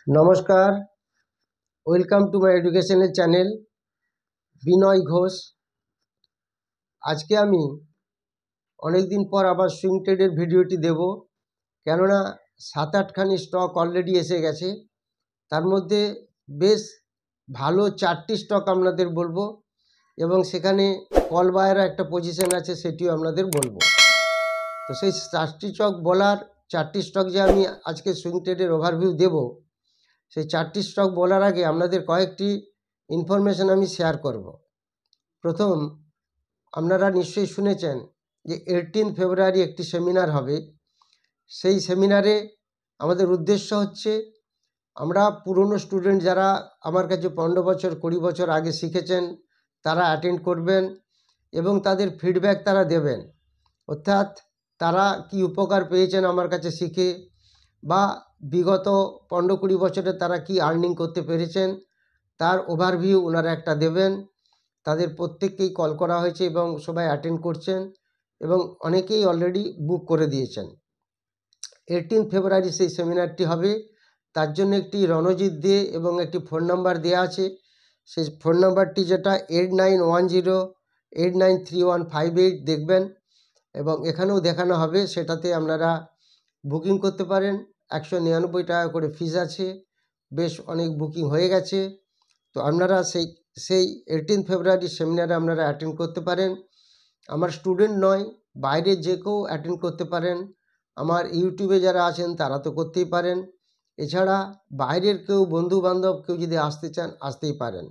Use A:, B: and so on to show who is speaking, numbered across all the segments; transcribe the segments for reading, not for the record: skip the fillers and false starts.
A: নমস্কার, welcome to my এডুকেশনের channel বিনয় ঘোষ। আজকে আমি অনেক দিন পর আবার সুইং ট্রেডের ভিডিওটি দেব, কেননা 7-8খানি স্টক অলরেডি এসে গেছে। তার মধ্যে বেশ ভালো 4টি স্টক আপনাদের বলবো এবং সেখানে কল বায়ারও একটা পজিশন আছে, সেটিও আপনাদের বলবো। তো সেই 4টি স্টক বলার 4টি স্টক যে আমি আজকে সুইং ট্রেডের ওভারভিউ দেব, সেই 4টি স্টক বলার আগে আপনাদের কয়েকটি ইনফরমেশন আমি শেয়ার করব। প্রথম, আপনারা নিশ্চয়ই শুনেছেন যে 18 ফেব্রুয়ারি একটি সেমিনার হবে। সেই সেমিনারে আমাদের উদ্দেশ্য হচ্ছে, আমরা পুরনো স্টুডেন্ট যারা আমার কাছে 15 বছর 20 বছর আগে শিখেছেন তারা অ্যাটেন্ড করবেন এবং তাদের ফিডব্যাক তারা দেবেন। অর্থাৎ তারা কি উপকার পেয়েছেন আমার কাছে শিখে, বা বিগত 15-20 বছরে তারা কি আর্নিং করতে পেরেছেন তার ওভারভিউ ওনারা একটা দেবেন। তাদের প্রত্যেককেই কল করা হয়েছে এবং সবাই অ্যাটেন্ড করছেন এবং অনেকেই অলরেডি বুক করে দিয়েছেন। 18 ফেব্রুয়ারি সেই সেমিনারটি হবে। তার জন্য একটি রণজিৎ দে এবং একটি ফোন নাম্বার দেওয়া আছে। সেই ফোন নাম্বারটি যেটা 8910893158 দেখবেন এবং এখানেও দেখানো হবে, সেটাতে আপনারা বুকিং করতে পারেন। 199 টাকা করে ফিস আছে, বেশ অনেক বুকিং হয়ে গেছে। তো আপনারা সেই 18 ফেব্রুয়ারি সেমিনারে আপনারা অ্যাটেন্ড করতে পারেন। আমার স্টুডেন্ট নয়, বাইরে যে কেউ অ্যাটেন্ড করতে পারেন। আমার ইউটিউবে যারা আছেন তারা তো করতেই পারেন, এছাড়া বাইরের কেউ বন্ধু বান্ধব কেউ যদি আসতে চান আসতেই পারেন।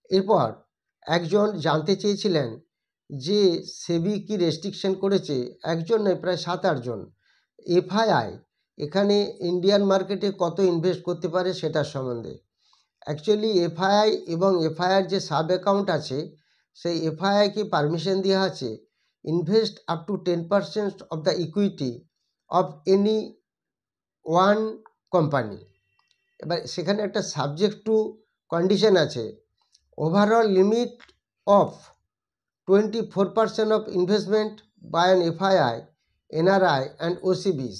A: এরপর একজন জানতে চেয়েছিলেন যে সেবি কি রেস্ট্রিকশন করেছে, একজন নয় প্রায় 7-8 জন। এফআইআই এখানে ইন্ডিয়ান মার্কেটে কত ইনভেস্ট করতে পারে সেটার সম্বন্ধে। অ্যাকচুয়ালি এফআইআই এবং এফআইআর যে সাব অ্যাকাউন্ট আছে, সেই এফআইআইকে পারমিশন দেওয়া আছে invest up to 10% of the equity of any one company. এবার সেখানে একটা সাবজেক্ট টু কন্ডিশন আছে, overall limit of 24% of investment by an FII NRI and OCBs.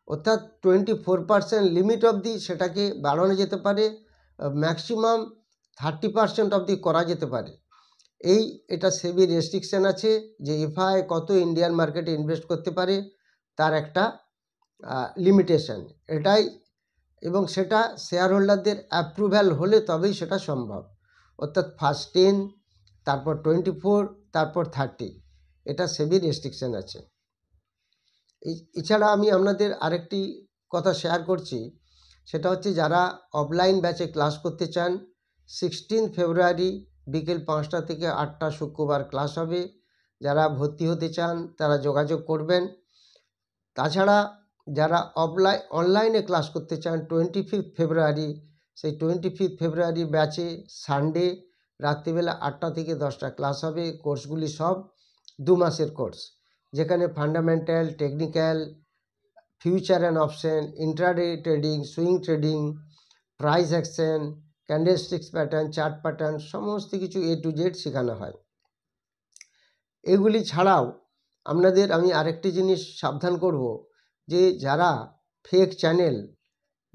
A: অর্থাৎ 24% লিমিট অবধি সেটাকে বাড়ানো যেতে পারে, ম্যাক্সিমাম 30% অবধি করা যেতে পারে। এটা সেবি রেস্ট্রিকশান আছে যে এফআইআই কত ইন্ডিয়ান মার্কেটে ইনভেস্ট করতে পারে তার একটা লিমিটেশন এটাই, এবং সেটা শেয়ার হোল্ডারদের অ্যাপ্রুভ্যাল হলে তবেই সেটা সম্ভব। অর্থাৎ ফার্স্ট 10, তারপর 24, তারপর 30, এটা সেবি রেস্ট্রিকশান আছে। এছাড়া আমি আপনাদের আরেকটি কথা শেয়ার করছি, সেটা হচ্ছে যারা অফলাইন ব্যাচে ক্লাস করতে চান, 16 ফেব্রুয়ারি বিকেল 5টা থেকে 8টা শুক্রবার ক্লাস হবে। যারা ভর্তি হতে চান তারা যোগাযোগ করবেন। তাছাড়া যারা অনলাইনে ক্লাস করতে চান 25 ফেব্রুয়ারি, সেই 25 ফেব্রুয়ারি ব্যাচে সানডে রাত্রিবেলা 8টা থেকে 10টা ক্লাস হবে। কোর্সগুলি সব 2 মাসের কোর্স, যেখানে fundamental, technical, future and option, intraday trading, swing trading, price action, candlesticks pattern, chart pattern, সমস্ত কিছু A to Z শেখানো হয়। এগুলি ছাড়াও আপনাদের আমি আরেকটি জিনিস সাবধান করব, যে যারা ফেক চ্যানেল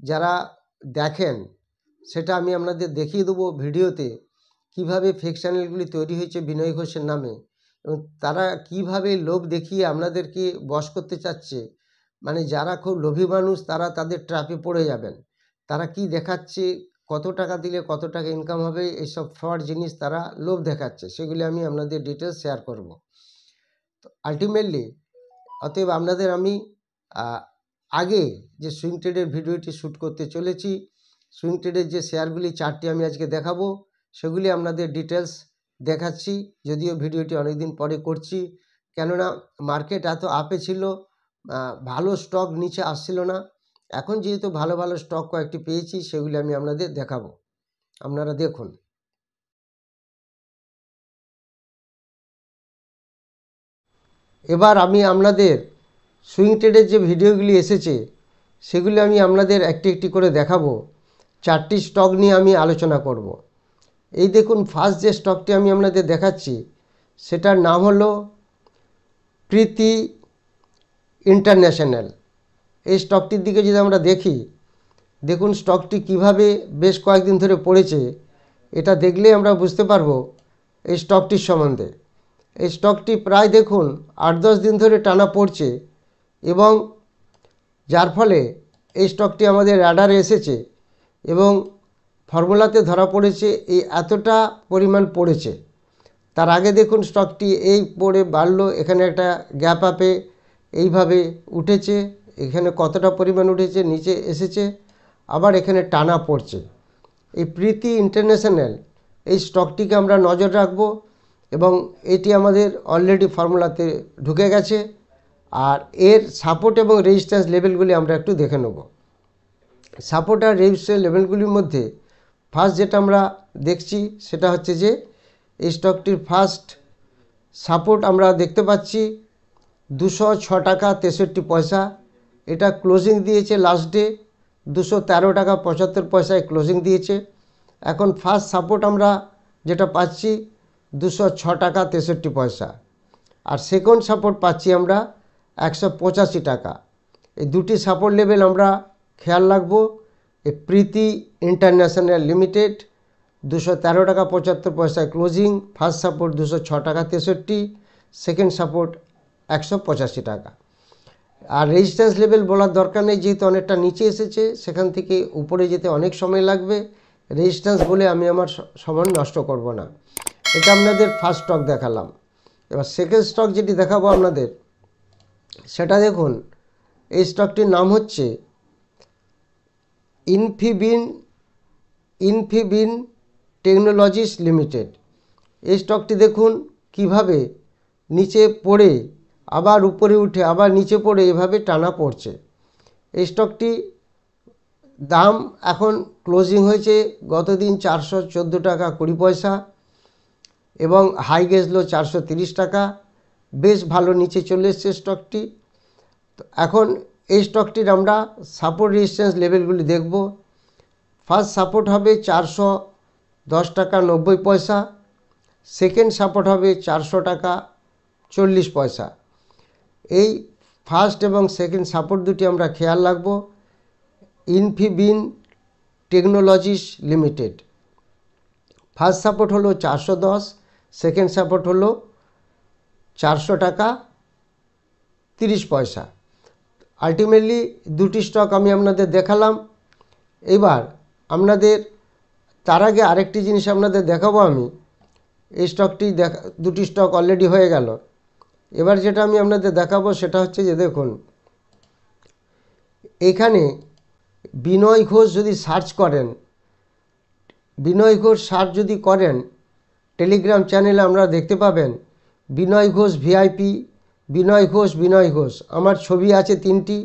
A: যারা দেখেন, সেটা আমি আপনাদের দেখিয়ে দেবো ভিডিওতে, কিভাবে ফেক চ্যানেলগুলি তৈরি হয়েছে বিনয় ঘোষের নামে, এবং তারা কিভাবে লোভ দেখিয়ে আপনাদেরকে বশ করতে চাচ্ছে। মানে যারা খুব লোভী মানুষ তারা তাদের ট্র্যাপে পড়ে যাবেন। তারা কি দেখাচ্ছে, কত টাকা দিলে কত টাকা ইনকাম হবে, এইসব ফ্রড জিনিস তারা লোভ দেখাচ্ছে, সেগুলি আমি আপনাদের ডিটেলস শেয়ার করব। তো আলটিমেটলি অতএব আপনাদের আমি আগে যে সুইং ট্রেডের ভিডিওটি শ্যুট করতে চলেছি, সুইং ট্রেডের যে শেয়ারগুলি 4টি আমি আজকে দেখাবো, সেগুলি আপনাদের ডিটেলস দেখাচ্ছি। যদিও ভিডিওটি অনেকদিন পরে করছি, কেননা মার্কেট এত আপে ছিল, ভালো স্টক নিচে আসছিল না। এখন যেহেতু ভালো ভালো স্টক কয়েকটি পেয়েছি, সেগুলি আমি আপনাদের দেখাবো, আপনারা দেখুন। এবার আমি আপনাদের সুইং ট্রেডের যে ভিডিওগুলি এসেছে সেগুলি আমি আপনাদের একটি একটি করে দেখাবো। 4টি স্টক নিয়ে আমি আলোচনা করব। এই দেখুন, ফার্স্ট যে স্টকটি আমি আপনাদের দেখাচ্ছি সেটার নাম হলো প্রীতি ইন্টারন্যাশনাল। এই স্টকটির দিকে যদি আমরা দেখি, দেখুন স্টকটি কিভাবে বেশ কয়েকদিন ধরে পড়েছে, এটা দেখলেই আমরা বুঝতে পারবো এই স্টকটির সম্বন্ধে। এই স্টকটি প্রায় দেখুন 8-10 দিন ধরে টানা পড়ছে এবং যার ফলে এই স্টকটি আমাদের রাডারে এসেছে এবং ফর্মুলাতে ধরা পড়েছে এই এতটা পরিমাণ পড়েছে। তার আগে দেখুন স্টকটি এই পড়ে বাড়লো, এখানে একটা গ্যাপ আপে এইভাবে উঠেছে, এখানে কতটা পরিমাণ উঠেছে নিচে এসেছে, আবার এখানে টানা পড়ছে। এই প্রীতি ইন্টারন্যাশনাল এই স্টকটিকে আমরা নজর রাখব এবং এটি আমাদের অলরেডি ফর্মুলাতে ঢুকে গেছে। আর এর সাপোর্ট এবং রেজিস্ট্যান্স লেভেলগুলি আমরা একটু দেখে নেব। সাপোর্ট আর রেজিস্ট্যান্স লেভেলগুলির মধ্যে ফার্স্ট যেটা আমরা দেখছি সেটা হচ্ছে যে এই স্টকটির ফার্স্ট সাপোর্ট আমরা দেখতে পাচ্ছি 206 টাকা 63 পয়সা। এটা ক্লোজিং দিয়েছে লাস্ট ডে 213 টাকা 75 পয়সায় ক্লোজিং দিয়েছে। এখন ফার্স্ট সাপোর্ট আমরা যেটা পাচ্ছি 206 টাকা 63 পয়সা, আর সেকেন্ড সাপোর্ট পাচ্ছি আমরা 185 টাকা। এই দুটি সাপোর্ট লেভেল আমরা খেয়াল রাখবো। এই প্রীতি ইন্টারন্যাশনাল লিমিটেড 213 টাকা 75 পয়সায় ক্লোজিং, ফার্স্ট সাপোর্ট 206 টাকা 63, সেকেন্ড সাপোর্ট 185 টাকা। আর রেজিস্ট্যান্স লেভেল বলার দরকার নেই, যেহেতু অনেকটা নিচে এসেছে, সেখান থেকে উপরে যেতে অনেক সময় লাগবে। রেজিস্ট্যান্স বলে আমি আমার সময় নষ্ট করব না। এটা আপনাদের ফার্স্ট স্টক দেখালাম। এবার সেকেন্ড স্টক যেটি দেখাবো আপনাদের, সেটা দেখুন এই স্টকটির নাম হচ্ছে ইনফিবিন টেকনোলজিস লিমিটেড। এই স্টকটি দেখুন কিভাবে নিচে পড়ে আবার উপরে উঠে আবার নিচে পড়ে এভাবে টানা পড়ছে। এই স্টকটি দাম এখন ক্লোজিং হয়েছে গতদিন 414 টাকা 20 পয়সা এবং হাই গেছিল 430 টাকা। বেশ ভালো নিচে চলে এসছে স্টকটি। তো এখন এই স্টকটির আমরা সাপোর্ট রেজিস্ট্যান্স লেভেলগুলি দেখব। ফার্স্ট সাপোর্ট হবে 410 টাকা 90 পয়সা, সেকেন্ড সাপোর্ট হবে 400 টাকা 40 পয়সা। এই ফার্স্ট এবং সেকেন্ড সাপোর্ট দুটি আমরা খেয়াল রাখব। ইনফিবিন টেকনোলজিস লিমিটেড ফার্স্ট সাপোর্ট হলো 410, সেকেন্ড সাপোর্ট হলো 400 টাকা 30 পয়সা। আলটিমেটলি দুটি স্টক আমি আপনাদের দেখালাম। এবার আপনাদের তার আগে আরেকটি জিনিস আপনাদের দেখাবো আমি। এই স্টকটি দুটি স্টক অলরেডি হয়ে গেল। এবার যেটা আমি আপনাদের দেখাবো সেটা হচ্ছে যে দেখুন এখানে বিনয় ঘোষ যদি সার্চ করেন, বিনয় ঘোষ সার্চ যদি করেন টেলিগ্রাম চ্যানেলে আমরা দেখতে পাবেন বিনয় ঘোষ ভিআইপি, বিনয় ঘোষ আমার ছবি আছে 3টি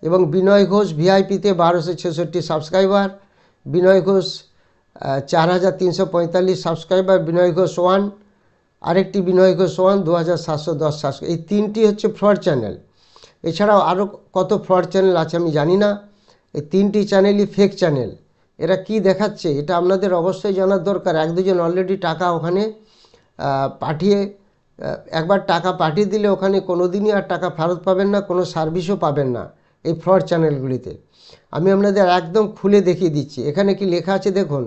A: এবং বিনয় ঘোষ ভিআইপিতে 1266 সাবস্ক্রাইবার, বিনয় ঘোষ 4345 সাবস্ক্রাইবার, বিনয় ঘোষ 1, আরেকটি বিনয় ঘোষ 1 2710 সাবস্ক্রাইবার। এই 3টি হচ্ছে ফ্রড চ্যানেল। এছাড়াও আরও কত ফ্রড চ্যানেল আছে আমি জানি না। এই 3টি চ্যানেলই ফেক চ্যানেল। এরা কি দেখাচ্ছে এটা আপনাদের অবশ্যই জানার দরকার। 1-2 জন অলরেডি টাকা ওখানে পাঠিয়ে একবার টাকা পাঠিয়ে দিলে ওখানে কোনো দিনই আর টাকা ফেরত পাবেন না, কোনো সার্ভিসও পাবেন না এই ফ্রড চ্যানেলগুলিতে। আমি আপনাদের একদম খুলে দেখিয়ে দিচ্ছি। এখানে কি লেখা আছে দেখুন,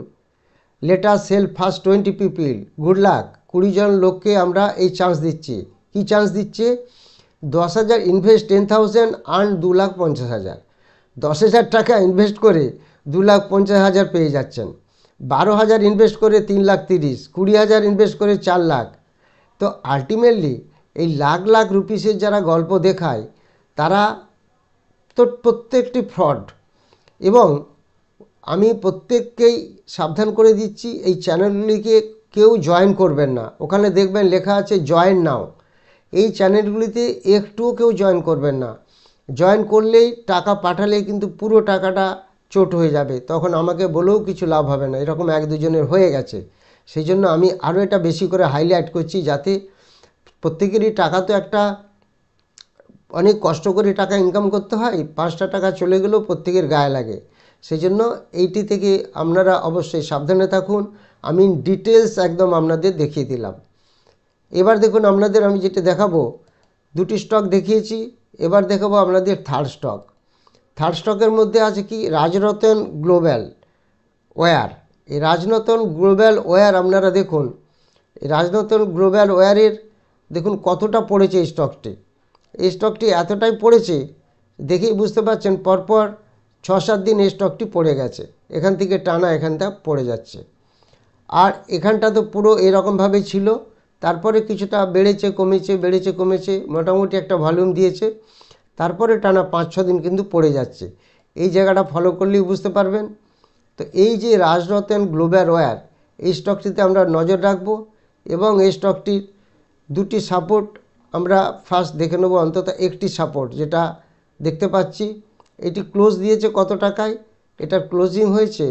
A: letter sell first 20 people, good luck. 20 জন লোককে আমরা এই চান্স দিচ্ছি। কি চান্স দিচ্ছে? 10,000 ইনভেস্ট 10,000 আর্ন 2,50,000। 10,000 টাকা ইনভেস্ট করে 2,50,000 পেয়ে যাচ্ছেন। 12,000 ইনভেস্ট করে 3,30,000, 20,000 ইনভেস্ট করে 4 লাখ। তো আলটিমেটলি এই লাখ লাখ রুপিসের যারা গল্প দেখায় তারা তো প্রত্যেকটি ফ্রড। এবং আমি প্রত্যেককেই সাবধান করে দিচ্ছি এই চ্যানেলগুলিকে কেউ জয়েন করবেন না। ওখানে দেখবেন লেখা আছে জয়েন নাও। এই চ্যানেলগুলিতে একটুও কেউ জয়েন করবেন না। জয়েন করলেই টাকা পাঠালেই কিন্তু পুরো টাকাটা চোট হয়ে যাবে, তখন আমাকে বলেও কিছু লাভ হবে না। এরকম 1-2 জনের হয়ে গেছে। সেই জন্য আমি আরও এটা বেশি করে হাইলাইট করছি, যাতে প্রত্যেকেরই টাকা তো একটা অনেক কষ্ট করে টাকা ইনকাম করতে হয়, 5টা টাকা চলে গেলেও প্রত্যেকের গায়ে লাগে। সেই জন্য এইটি থেকে আপনারা অবশ্যই সাবধানে থাকুন। আমি ডিটেলস একদম আপনাদের দেখিয়ে দিলাম। এবার দেখুন আপনাদের আমি যেটা দেখাবো, দুটি স্টক দেখিয়েছি, এবার দেখাবো আপনাদের থার্ড স্টক। থার্ড স্টকের মধ্যে আছে কি রাজরতন গ্লোবাল ওয়্যার। এই রাজরতন গ্লোবাল ওয়্যার আপনারা দেখুন, এই রাজরতন গ্লোবাল ওয়্যারের দেখুন কতটা পড়েছে এই স্টকটি। এই স্টকটি এতটাই পড়েছে দেখেই বুঝতে পারছেন, পরপর 6-7 দিন এই স্টকটি পড়ে গেছে, এখান থেকে টানা এখানটা পড়ে যাচ্ছে। আর এখানটা তো পুরো এরকমভাবেই ছিল, তারপরে কিছুটা বেড়েছে কমেছে, বেড়েছে কমেছে, মোটামুটি একটা ভলিউম দিয়েছে, তারপরে টানা 5-6 দিন কিন্তু পড়ে যাচ্ছে। এই জায়গাটা ফলো করলেই বুঝতে পারবেন। তো এই যে রাজরতন গ্লোবাল ওয়্যার, এই স্টকটিতে আমরা নজর রাখবো এবং এই স্টকটির দুটি সাপোর্ট আমরা ফার্স্ট দেখে নেব। অন্তত একটি সাপোর্ট যেটা দেখতে পাচ্ছি, এটি ক্লোজ দিয়েছে কত টাকায়, এটার ক্লোজিং হয়েছে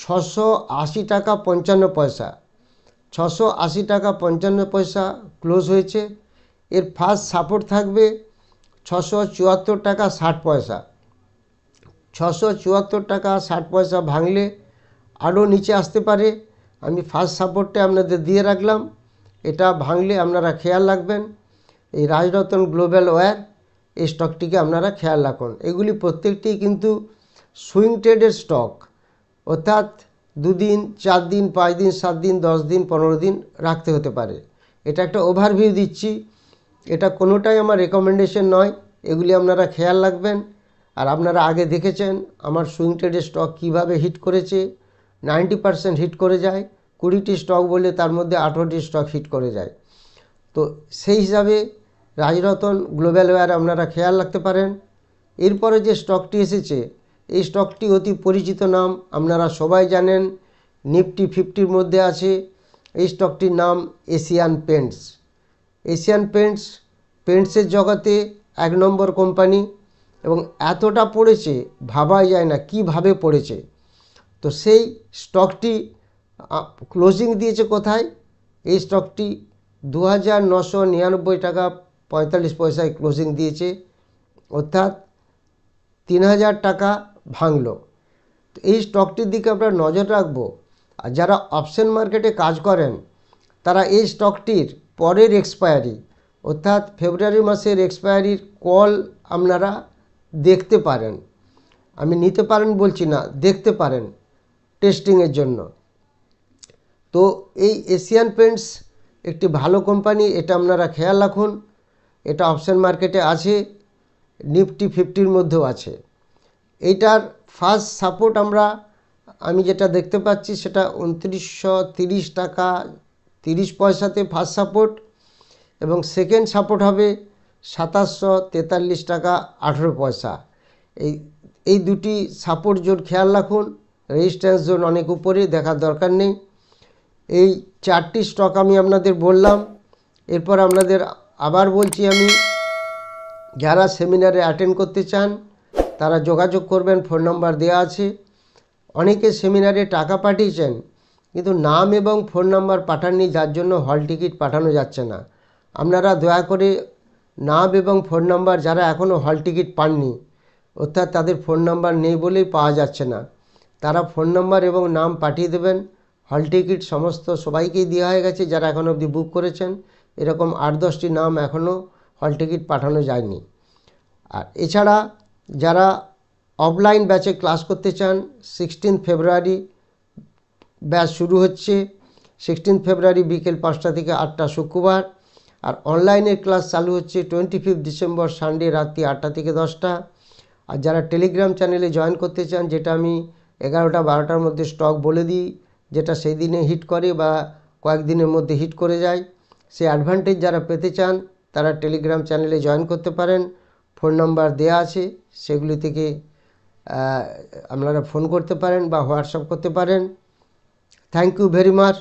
A: 680 টাকা 55 পয়সা। 680 টাকা 55 পয়সা ক্লোজ হয়েছে। এর ফার্স্ট সাপোর্ট থাকবে 674 টাকা 60 পয়সা। 674 টাকা 60 পয়সা ভাঙলে আরও নিচে আসতে পারে। আমি ফার্স্ট সাপোর্টটা আপনাদের দিয়ে রাখলাম, এটা ভাঙলে আপনারা খেয়াল রাখবেন। এই রাজরতন গ্লোবাল ওয়্যার এই স্টকটিকে আপনারা খেয়াল রাখুন। এগুলি প্রত্যেকটি কিন্তু সুইং ট্রেডের স্টক, অর্থাৎ 2 দিন 4 দিন 5 দিন 7 দিন 10 দিন 15 দিন রাখতে হতে পারে। এটা একটা ওভারভিউ দিচ্ছি, এটা কোনোটাই আমার রেকমেন্ডেশন নয়, এগুলি আপনারা খেয়াল রাখবেন। আর আপনারা আগে দেখেছেন আমার সুইং ট্রেডের স্টক কীভাবে হিট করেছে, 90% হিট করে যায়। 20টি স্টক বললে তার মধ্যে 18টি স্টক হিট করে যায়। তো সেই হিসাবে রাজরতন গ্লোবাল ওয়্যার আপনারা খেয়াল রাখতে পারেন। এরপরে যে স্টকটি এসেছে, এই স্টকটি অতি পরিচিত নাম, আপনারা সবাই জানেন, নিফটি 50-র মধ্যে আছে। এই স্টকটির নাম এশিয়ান পেন্টস। এশিয়ান পেন্টসের জগতে 1 নম্বর কোম্পানি, এবং এতটা পড়েছে ভাবাই যায় না কিভাবে পড়েছে। তো সেই স্টকটি ক্লোজিং দিয়েছে কোথায়, এই স্টকটি 2999 টাকা 45 পয়সায় ক্লোজিং দিয়েছে, অর্থাৎ 3000 টাকা ভাঙলো। তো এই স্টকটির দিকে আমরা নজর রাখবো। আর যারা অপশন মার্কেটে কাজ করেন তারা এই স্টকটির পরের এক্সপায়ারি, অর্থাৎ ফেব্রুয়ারি মাসের এক্সপায়ারির কল আপনারা দেখতে পারেন। আমি নিতে পারেন বলছি না, দেখতে পারেন টেস্টিংয়ের জন্য। তো এই এশিয়ান পেন্টস একটি ভালো কোম্পানি, এটা আপনারা খেয়াল রাখুন। এটা অপশন মার্কেটে আছে, নিফটি 50-র মধ্যেও আছে। এইটার ফার্স্ট সাপোর্ট আমি যেটা দেখতে পাচ্ছি সেটা 2930 টাকা 30 পয়সাতে ফার্স্ট সাপোর্ট, এবং সেকেন্ড সাপোর্ট হবে 2743 টাকা 18 পয়সা। এই দুটি সাপোর্ট জোন খেয়াল রাখুন। রেজিস্ট্যান্স জোন অনেক উপরে, দেখার দরকার নেই। এই 4টি স্টক আমি আপনাদের বললাম। এরপর আপনাদের আবার বলছি, আমি যারা সেমিনারে অ্যাটেন্ড করতে চান তারা যোগাযোগ করবেন, ফোন নাম্বার দেওয়া আছে। অনেকে সেমিনারে টাকা পাঠিয়েছেন কিন্তু নাম এবং ফোন নাম্বার পাঠাননি, যার জন্য হল টিকিট পাঠানো যাচ্ছে না। আপনারা দয়া করে নাম এবং ফোন নাম্বার, যারা এখনও হল টিকিট পাননি, অর্থাৎ তাদের ফোন নাম্বার নেই বলেই পাওয়া যাচ্ছে না, তারা ফোন নাম্বার এবং নাম পাঠিয়ে দেবেন। হল টিকিট সমস্ত সবাইকেই দেওয়া হয়ে গেছে যারা এখনও অবধি বুক করেছেন। এরকম 8-10টি নাম এখনও হল টিকিট পাঠানো যায়নি। আর এছাড়া যারা অফলাইন ব্যাচে ক্লাস করতে চান, 16 ফেব্রুয়ারি ব্যাচ শুরু হচ্ছে। 16 ফেব্রুয়ারি বিকেল 5টা থেকে 8টা শুক্রবার। আর অনলাইনের ক্লাস চালু হচ্ছে 25 ডিসেম্বর সানডে রাত্রি 8টা থেকে 10টা। আর যারা টেলিগ্রাম চ্যানেলে জয়েন করতে চান, যেটা আমি 11টা 12টার মধ্যে স্টক বলে দিই, যেটা সেই দিনে হিট করে বা কয়েকদিনের মধ্যে হিট করে যায়, সেই অ্যাডভান্টেজ যারা পেতে চান তারা টেলিগ্রাম চ্যানেলে জয়েন করতে পারেন। ফোন নাম্বার দেওয়া আছে, সেগুলি থেকে আপনারা ফোন করতে পারেন বা হোয়াটসঅ্যাপ করতে পারেন। Thank you very much.